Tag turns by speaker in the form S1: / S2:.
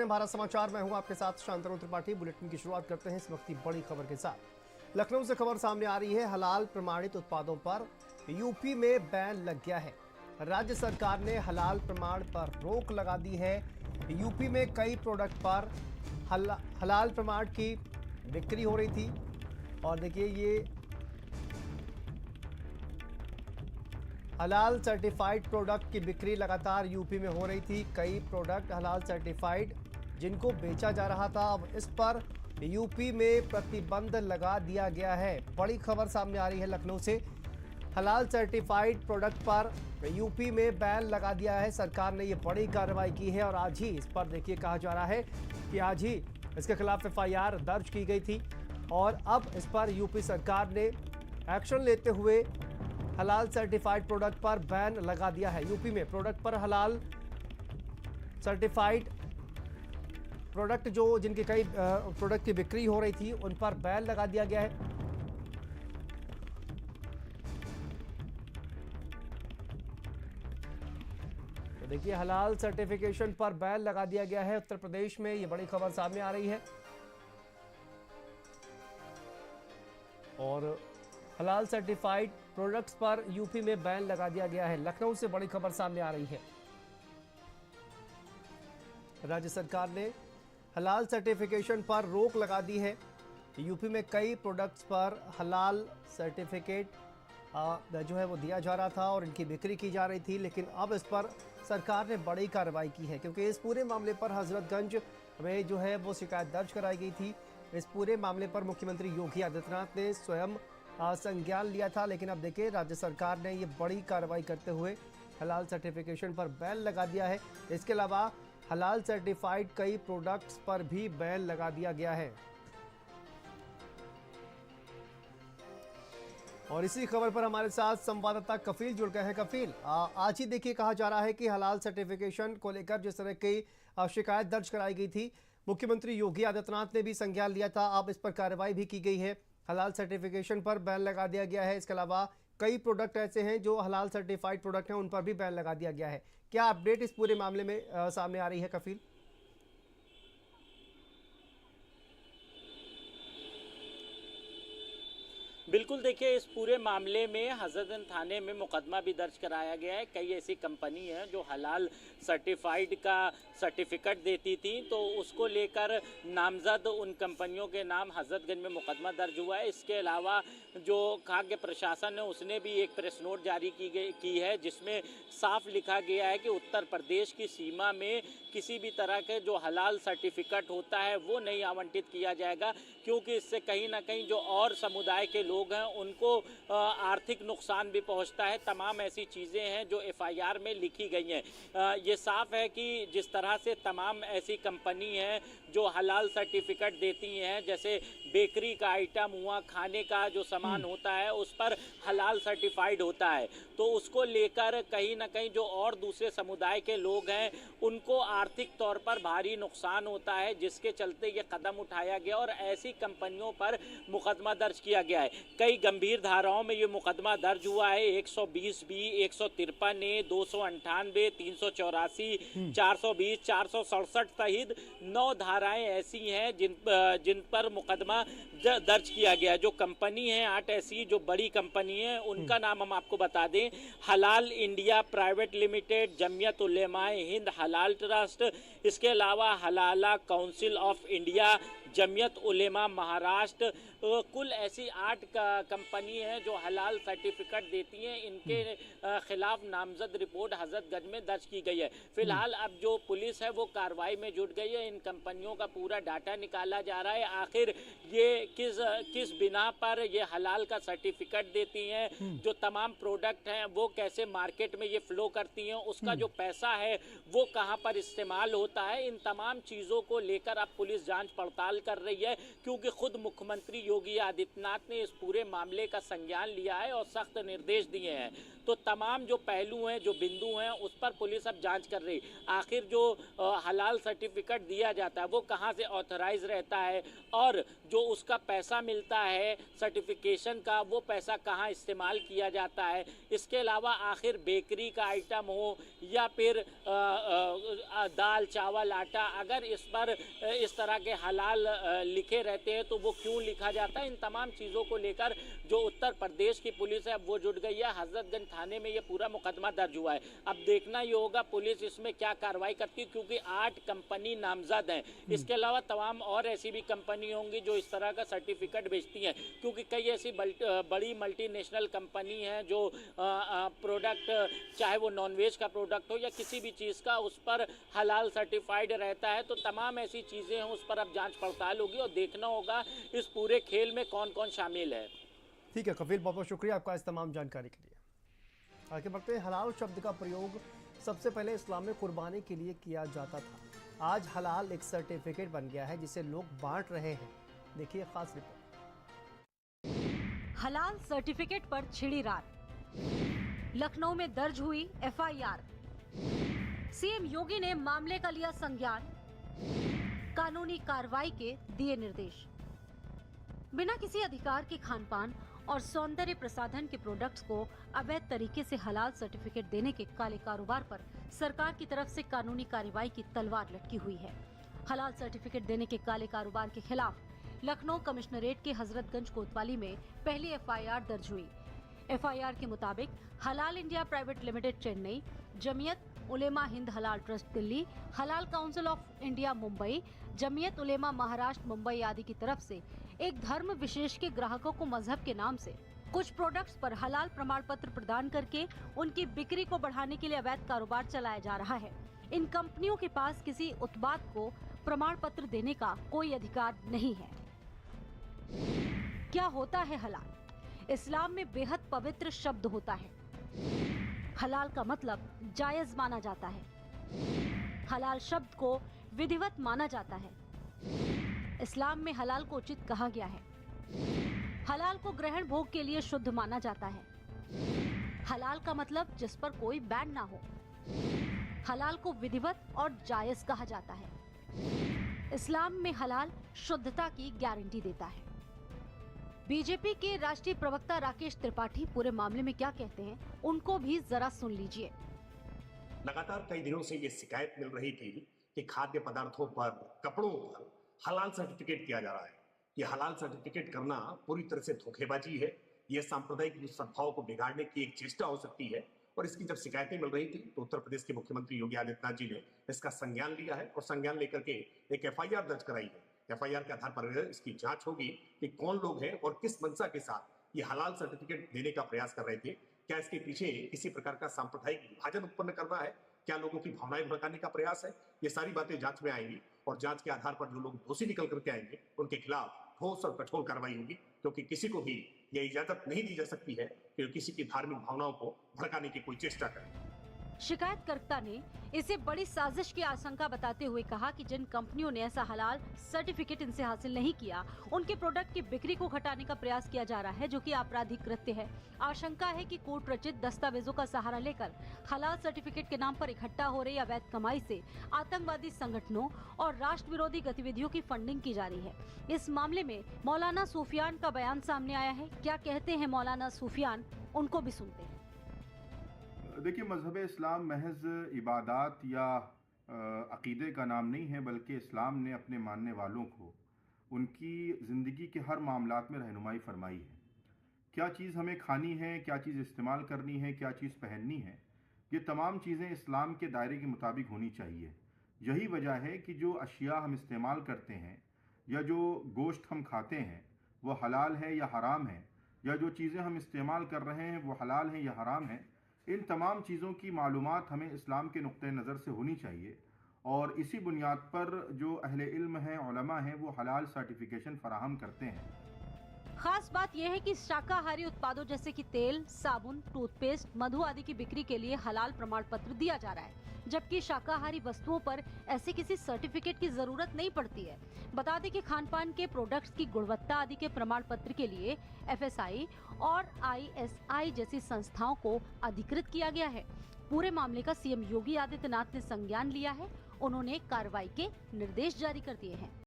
S1: हैं भारत समाचार। मैं हूं आपके साथ शांतनु त्रिपाठी। बुलेटिन की शुरुआत करते हैं इस वक्त की बड़ी खबर के साथ। लखनऊ से खबर सामने आ रही है। हलाल प्रमाणित उत्पादों पर यूपी में बैन लग गया है। राज्य सरकार ने हलाल प्रमाण पर रोक लगा दी है। यूपी में कई प्रोडक्ट पर हलाल प्रमाण की बिक्री हो रही थी। और देखिए, ये हलाल सर्टिफाइड प्रोडक्ट की बिक्री लगातार यूपी में हो रही थी। कई प्रोडक्ट हलाल सर्टिफाइड जिनको बेचा जा रहा था, अब इस पर यूपी में प्रतिबंध लगा दिया गया है। बड़ी खबर सामने आ रही है लखनऊ से। हलाल सर्टिफाइड प्रोडक्ट पर यूपी में बैन लगा दिया है। सरकार ने ये बड़ी कार्रवाई की है और आज ही इस पर देखिए कहा जा रहा है कि आज ही इसके खिलाफ एफआईआर दर्ज की गई थी और अब इस पर यूपी सरकार ने एक्शन लेते हुए हलाल सर्टिफाइड प्रोडक्ट पर बैन लगा दिया है। यूपी में प्रोडक्ट पर हलाल सर्टिफाइड प्रोडक्ट जिनके कई प्रोडक्ट की बिक्री हो रही थी, उन पर बैन लगा दिया गया है। तो देखिए, हलाल सर्टिफिकेशन पर बैन लगा दिया गया है उत्तर प्रदेश में। ये बड़ी खबर सामने आ रही है और हलाल सर्टिफाइड प्रोडक्ट्स पर यूपी में बैन लगा दिया गया है। लखनऊ से बड़ी खबर सामने आ रही है। राज्य सरकार ने हलाल सर्टिफिकेशन पर रोक लगा दी है। यूपी में कई प्रोडक्ट्स पर हलाल सर्टिफिकेट जो है वो दिया जा रहा था और इनकी बिक्री की जा रही थी, लेकिन अब इस पर सरकार ने बड़ी कार्रवाई की है क्योंकि इस पूरे मामले पर हजरतगंज में जो है वो शिकायत दर्ज कराई गई थी। इस पूरे मामले पर मुख्यमंत्री योगी आदित्यनाथ ने स्वयं संज्ञान लिया था, लेकिन अब देखिए राज्य सरकार ने ये बड़ी कार्रवाई करते हुए हलाल सर्टिफिकेशन पर बैन लगा दिया है। इसके अलावा हलाल सर्टिफाइड कई प्रोडक्ट्स पर भी बैन लगा दिया गया है। और इसी खबर पर हमारे साथ संवाददाता कफील जुड़ गए हैं। कफील, आज ही देखिए कहा जा रहा है कि हलाल सर्टिफिकेशन को लेकर जिस तरह की शिकायत दर्ज कराई गई थी, मुख्यमंत्री योगी आदित्यनाथ ने भी संज्ञान लिया था। अब इस पर कार्रवाई भी की गई है। हलाल सर्टिफिकेशन पर बैन लगा दिया गया है। इसके अलावा कई प्रोडक्ट ऐसे हैं जो हलाल सर्टिफाइड प्रोडक्ट हैं, उन पर भी बैन लगा दिया गया है। क्या अपडेट इस पूरे मामले में सामने आ रही है कफील?
S2: बिल्कुल, देखिए इस पूरे मामले में हजरतगंज थाने में मुकदमा भी दर्ज कराया गया है। कई ऐसी कंपनी हैं जो हलाल सर्टिफाइड का सर्टिफिकेट देती थी, तो उसको लेकर नामजद उन कंपनियों के नाम हजरतगंज में मुकदमा दर्ज हुआ है। इसके अलावा जो खाद्य प्रशासन है उसने भी एक प्रेस नोट जारी की है जिसमें साफ लिखा गया है कि उत्तर प्रदेश की सीमा में किसी भी तरह के जो हलाल सर्टिफिकेट होता है वो नहीं आवंटित किया जाएगा, क्योंकि इससे कहीं ना कहीं जो और समुदाय के लोग हैं उनको आर्थिक नुकसान भी पहुंचता है। तमाम ऐसी चीज़ें हैं जो एफआईआर में लिखी गई हैं। ये साफ है कि जिस तरह से तमाम ऐसी कंपनी हैं जो हलाल सर्टिफिकेट देती हैं, जैसे बेकरी का आइटम हुआ, खाने का जो सामान होता है उस पर हलाल सर्टिफाइड होता है, तो उसको लेकर कहीं ना कहीं जो और दूसरे समुदाय के लोग हैं उनको आर्थिक तौर पर भारी नुकसान होता है, जिसके चलते ये कदम उठाया गया और ऐसी कंपनियों पर मुकदमा दर्ज किया गया है। कई गंभीर धाराओं में ये मुकदमा दर्ज हुआ है। 120B, 153A, 298, 384, 420, 467 सहित 9 धाराएं ऐसी हैं जिन पर मुकदमा दर्ज किया गया। जो कंपनी है 8 ऐसी जो बड़ी कंपनी है, उनका नाम हम आपको बता दें। हलाल India private limited, Jamiat उलेमाए Hind Halal trust, इसके अलावा हलाला council of India, Jamiat Ulema Maharashtra, कुल ऐसी 8 कंपनी हैं जो हलाल सर्टिफिकेट देती हैं। इनके खिलाफ नामजद रिपोर्ट हजरतगंज में दर्ज की गई है। फिलहाल अब जो पुलिस है वो कार्रवाई में जुट गई है। इन कंपनियों का पूरा डाटा निकाला जा रहा है, आखिर ये किस बिना पर ये हलाल का सर्टिफिकेट देती हैं, जो तमाम प्रोडक्ट हैं वो कैसे मार्केट में ये फ्लो करती हैं, उसका जो पैसा है वो कहाँ पर इस्तेमाल होता है। इन तमाम चीज़ों को लेकर अब पुलिस जांच पड़ताल कर रही है, क्योंकि खुद मुख्यमंत्री योगी आदित्यनाथ ने इस पूरे मामले का संज्ञान लिया है और सख्त निर्देश दिए हैं। तो तमाम जो पहलू हैं, जो बिंदु हैं, उस पर पुलिस अब जांच कर रही। आखिर जो हलाल सर्टिफिकेट दिया जाता है वो कहाँ से ऑथराइज रहता है, और जो उसका पैसा मिलता है सर्टिफिकेशन का, वो पैसा कहाँ इस्तेमाल किया जाता है। इसके अलावा आखिर बेकरी का आइटम हो या फिर दाल चावल आटा, अगर इस पर इस तरह के हलाल लिखे रहते हैं तो वो क्यों लिखा जाता है। इन तमाम चीज़ों को लेकर जो उत्तर प्रदेश की पुलिस है अब वो जुट गई है। हजरतगंज थाने में ये पूरा मुकदमा दर्ज हुआ है। अब देखना ये होगा पुलिस इसमें क्या कार्रवाई करती है, क्योंकि 8 कंपनी नामजद हैं। इसके अलावा तमाम और ऐसी भी कंपनी होंगी जो इस तरह का सर्टिफिकेट बेचती हैं, क्योंकि कई ऐसी बड़ी मल्टीनेशनल कंपनी हैं जो प्रोडक्ट, चाहे वो नॉनवेज का प्रोडक्ट हो या किसी भी चीज़ का, उस पर हलाल सर्टिफाइड रहता है। तो तमाम ऐसी चीज़ें हैं, उस पर अब जांच पड़ताल होगी और देखना होगा इस पूरे खेल में कौन कौन शामिल है।
S1: ठीक है कपिल, बहुत बहुत शुक्रिया आपका इस तमाम जानकारी के लिए। आगे बढ़ते हैं। हलाल शब्द का प्रयोग सबसे पहले इस्लाम में कुर्बानी के लिए किया जाता था। आज हलाल एक सर्टिफिकेट बन गया है जिसे लोग बांट रहे हैं। देखिए खास रिपोर्ट।
S3: हलाल सर्टिफिकेट पर छिड़ी रात। लखनऊ में दर्ज हुई एफआईआर। सीएम योगी ने मामले का लिया संज्ञान, कानूनी कार्रवाई के दिए निर्देश। बिना किसी अधिकार के खानपान और सौंदर्य प्रसाधन के प्रोडक्ट्स को अवैध तरीके से हलाल सर्टिफिकेट देने के काले कारोबार पर सरकार की तरफ से कानूनी कार्रवाई की तलवार लटकी हुई है। हलाल सर्टिफिकेट देने के काले कारोबार के खिलाफ लखनऊ कमिश्नरेट के हजरतगंज कोतवाली में पहली एफआईआर दर्ज हुई। एफआईआर के मुताबिक Halal India private limited Chennai, Jamiat Ulama Hind Halal trust Delhi, Halal council of India Mumbai, Jamiat Ulama Maharashtra Mumbai आदि की तरफ से एक धर्म विशेष के ग्राहकों को मजहब के नाम से कुछ प्रोडक्ट्स पर हलाल प्रमाण पत्र प्रदान करके उनकी बिक्री को बढ़ाने के लिए अवैध कारोबार चलाया जा रहा है। इन कंपनियों के पास किसी उत्पाद को प्रमाण पत्र देने का कोई अधिकार नहीं है। क्या होता है हलाल? इस्लाम में बेहद पवित्र शब्द होता है। हलाल का मतलब जायज माना जाता है। हलाल शब्द को विधिवत माना जाता है। इस्लाम में हलाल को उचित कहा गया है। हलाल को ग्रहण भोग के लिए शुद्ध माना जाता है। हलाल का मतलब जिस पर कोई बैन ना हो। हलाल को विधिवत और जायज कहा जाता है। इस्लाम में हलाल शुद्धता की गारंटी देता है। बीजेपी के राष्ट्रीय प्रवक्ता राकेश त्रिपाठी पूरे मामले में क्या कहते हैं, उनको भी जरा सुन लीजिए।
S4: लगातार कई दिनों से ये शिकायत मिल रही थी कि खाद्य पदार्थों पर, कपड़ों पर हलाल सर्टिफिकेट किया जा रहा है। ये हलाल सर्टिफिकेट करना पूरी तरह से धोखेबाजी है। ये सांप्रदायिक सद्भाव को बिगाड़ने की एक चेष्टा हो सकती है। और इसकी जब शिकायतें मिल रही थी तो उत्तर प्रदेश के मुख्यमंत्री योगी आदित्यनाथ जी ने इसका संज्ञान लिया है और संज्ञान लेकर के एक एफआईआर दर्ज कराई है। एफआईआर के आधार पर इसकी जांच होगी कि कौन लोग हैं और किस मंशा के साथ ये हलाल सर्टिफिकेट देने का प्रयास कर रहे थे। क्या इसके पीछे किसी प्रकार का सांप्रदायिक विभाजन उत्पन्न करना है, क्या लोगों की भावनाएं भड़काने का प्रयास है? ये सारी बातें जांच में आएंगी और जांच के आधार पर जो लोग दोषी निकल करके आएंगे उनके खिलाफ ठोस और कठोर कार्रवाई होगी, क्योंकि किसी को भी यह इजाजत नहीं दी जा सकती है कि किसी की धार्मिक भावनाओं को भड़काने की कोई चेष्टा करे।
S3: शिकायतकर्ता ने इसे बड़ी साजिश की आशंका बताते हुए कहा कि जिन कंपनियों ने ऐसा हलाल सर्टिफिकेट इनसे हासिल नहीं किया, उनके प्रोडक्ट की बिक्री को घटाने का प्रयास किया जा रहा है, जो कि आपराधिक कृत्य है। आशंका है कि कोर्ट रचित दस्तावेजों का सहारा लेकर हलाल सर्टिफिकेट के नाम पर इकट्ठा हो रही अवैध कमाई से आतंकवादी संगठनों और राष्ट्र विरोधी गतिविधियों की फंडिंग की जा रही है। इस मामले में मौलाना सूफियान का बयान सामने आया है। क्या कहते हैं मौलाना सूफियान, उनको भी सुनते हैं।
S5: देखिए, मज़हब इस्लाम महज इबादत या अक़ीदे का नाम नहीं है, बल्कि इस्लाम ने अपने मानने वालों को उनकी ज़िंदगी के हर मामलात में रहनुमाई फरमाई है। क्या चीज़ हमें खानी है, क्या चीज़ इस्तेमाल करनी है, क्या चीज़ पहननी है, ये तमाम चीज़ें इस्लाम के दायरे के मुताबिक होनी चाहिए। यही वजह है कि जो अशिया हम इस्तेमाल करते हैं या जो गोश्त हम खाते हैं वो हलाल है या हराम है, या जो चीज़ें हम इस्तेमाल कर रहे हैं वो हलाल हैं या हराम हैं, इन तमाम चीज़ों की मालूमात हमें इस्लाम के नुक्ते नज़र से होनी चाहिए। और इसी बुनियाद पर जो अहले इल्म हैं, उलमा हैं, वो हलाल सर्टिफिकेशन फराहम करते हैं।
S3: खास बात यह है कि शाकाहारी उत्पादों जैसे कि तेल, साबुन, टूथपेस्ट, मधु आदि की बिक्री के लिए हलाल प्रमाण पत्र दिया जा रहा है, जबकि शाकाहारी वस्तुओं पर ऐसे किसी सर्टिफिकेट की जरूरत नहीं पड़ती है। बता दें कि खान पान के प्रोडक्ट्स की गुणवत्ता आदि के प्रमाण पत्र के लिए FSI और ISI जैसी संस्थाओं को अधिकृत किया गया है। पूरे मामले का CM योगी आदित्यनाथ ने संज्ञान लिया है। उन्होंने कार्रवाई के निर्देश जारी कर दिए हैं।